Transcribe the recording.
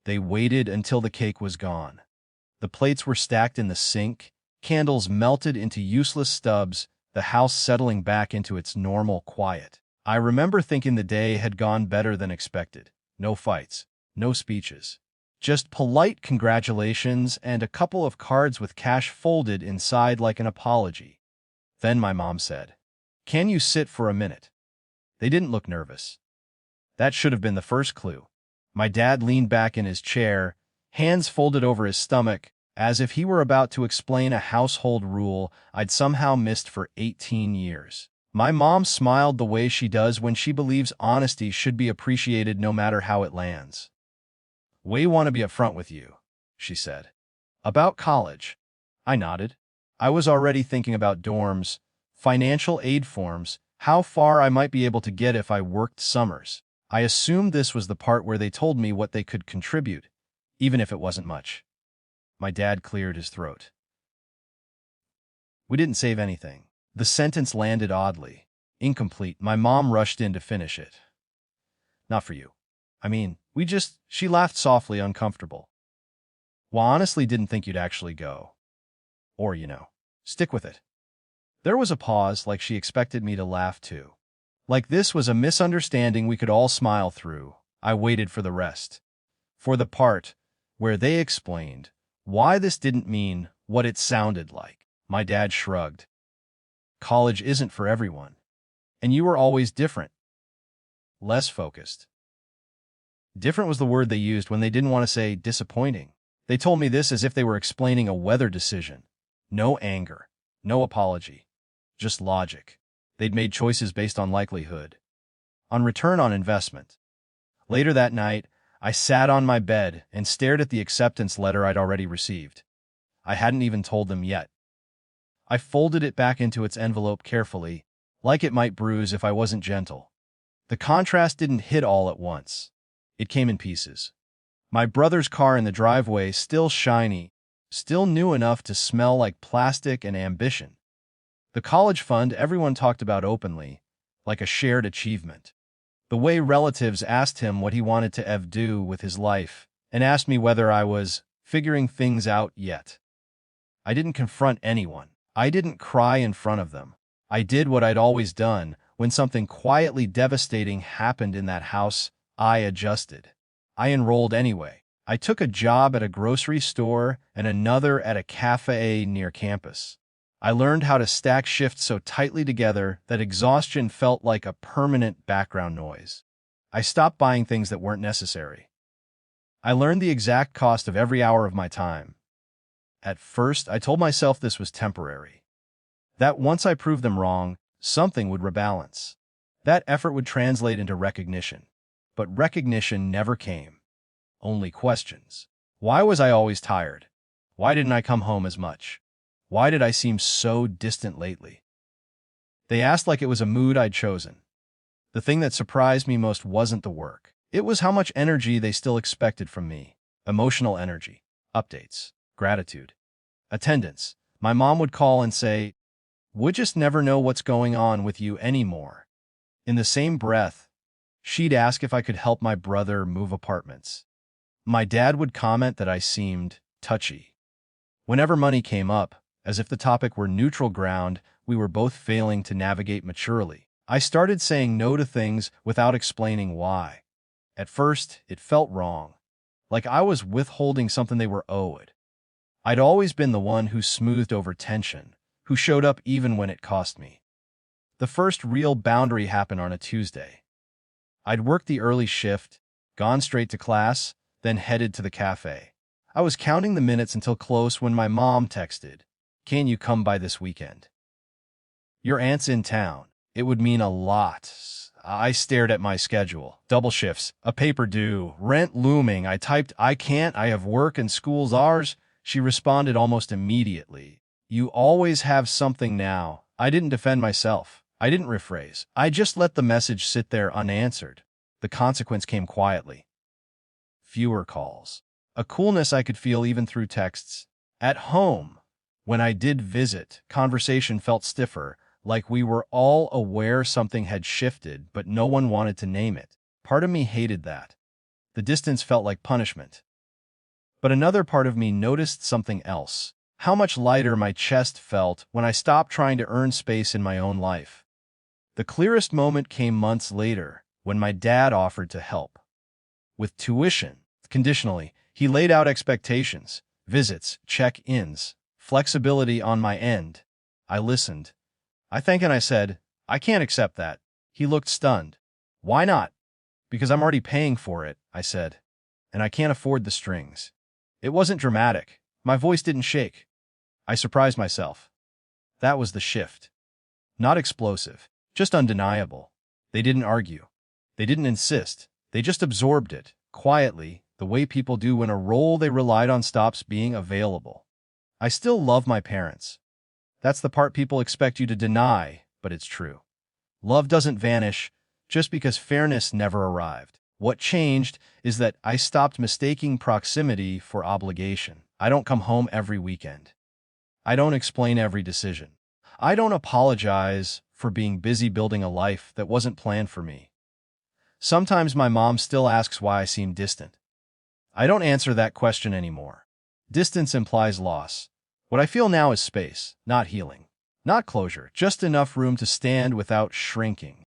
They waited until the cake was gone. The plates were stacked in the sink, candles melted into useless stubs, the house settling back into its normal quiet. I remember thinking the day had gone better than expected. No fights, no speeches. Just polite congratulations and a couple of cards with cash folded inside like an apology. Then my mom said, "Can you sit for a minute?" They didn't look nervous. That should have been the first clue. My dad leaned back in his chair, hands folded over his stomach, as if he were about to explain a household rule I'd somehow missed for 18 years. My mom smiled the way she does when she believes honesty should be appreciated no matter how it lands. "We want to be upfront with you," she said. "About college." I nodded. I was already thinking about dorms, financial aid forms, how far I might be able to get if I worked summers. I assumed this was the part where they told me what they could contribute, even if it wasn't much. My dad cleared his throat. "We didn't save anything." The sentence landed oddly, incomplete. My mom rushed in to finish it. "Not for you. I mean, she laughed softly, uncomfortable. "Well, honestly didn't think you'd actually go. Or, stick with it." There was a pause, like she expected me to laugh too. Like this was a misunderstanding we could all smile through. I waited for the rest. For the part where they explained why this didn't mean what it sounded like. My dad shrugged. "College isn't for everyone. And you were always different. Less focused." Different was the word they used when they didn't want to say disappointing. They told me this as if they were explaining a weather decision. No anger, no apology, just logic. They'd made choices based on likelihood, on return on investment. Later that night, I sat on my bed and stared at the acceptance letter I'd already received. I hadn't even told them yet. I folded it back into its envelope carefully, like it might bruise if I wasn't gentle. The contrast didn't hit all at once. It came in pieces. My brother's car in the driveway, still shiny, still new enough to smell like plastic and ambition. The college fund everyone talked about openly, like a shared achievement. The way relatives asked him what he wanted to do with his life, and asked me whether I was figuring things out yet. I didn't confront anyone. I didn't cry in front of them. I did what I'd always done when something quietly devastating happened in that house. I adjusted. I enrolled anyway. I took a job at a grocery store and another at a cafe near campus. I learned how to stack shifts so tightly together that exhaustion felt like a permanent background noise. I stopped buying things that weren't necessary. I learned the exact cost of every hour of my time. At first, I told myself this was temporary. That once I proved them wrong, something would rebalance. That effort would translate into recognition. But recognition never came. Only questions. Why was I always tired? Why didn't I come home as much? Why did I seem so distant lately? They asked like it was a mood I'd chosen. The thing that surprised me most wasn't the work. It was how much energy they still expected from me. Emotional energy, updates, gratitude, attendance. My mom would call and say, "We'll just never know what's going on with you anymore." In the same breath, she'd ask if I could help my brother move apartments. My dad would comment that I seemed touchy. Whenever money came up, as if the topic were neutral ground, we were both failing to navigate maturely. I started saying no to things without explaining why. At first, it felt wrong, like I was withholding something they were owed. I'd always been the one who smoothed over tension, who showed up even when it cost me. The first real boundary happened on a Tuesday. I'd worked the early shift, gone straight to class, then headed to the cafe. I was counting the minutes until close when my mom texted, "Can you come by this weekend? Your aunt's in town." It would mean a lot. I stared at my schedule. Double shifts, a paper due, rent looming. I typed, "I can't, I have work and school's ours." She responded almost immediately, "You always have something now." I didn't defend myself. I didn't rephrase. I just let the message sit there unanswered. The consequence came quietly. Fewer calls. A coolness I could feel even through texts. At home, when I did visit, conversation felt stiffer, like we were all aware something had shifted, but no one wanted to name it. Part of me hated that. The distance felt like punishment. But another part of me noticed something else. How much lighter my chest felt when I stopped trying to earn space in my own life. The clearest moment came months later, when my dad offered to help. With tuition, conditionally, he laid out expectations, visits, check-ins, flexibility on my end. I listened. I think and I said, I can't accept that. He looked stunned. Why not? Because I'm already paying for it, I said. And I can't afford the strings. It wasn't dramatic. My voice didn't shake. I surprised myself. That was the shift. Not explosive, just undeniable. They didn't argue. They didn't insist. They just absorbed it, quietly, the way people do when a role they relied on stops being available. I still love my parents. That's the part people expect you to deny, but it's true. Love doesn't vanish just because fairness never arrived. What changed is that I stopped mistaking proximity for obligation. I don't come home every weekend. I don't explain every decision. I don't apologize for being busy building a life that wasn't planned for me. Sometimes my mom still asks why I seem distant. I don't answer that question anymore. Distance implies loss. What I feel now is space, not healing. Not closure, just enough room to stand without shrinking.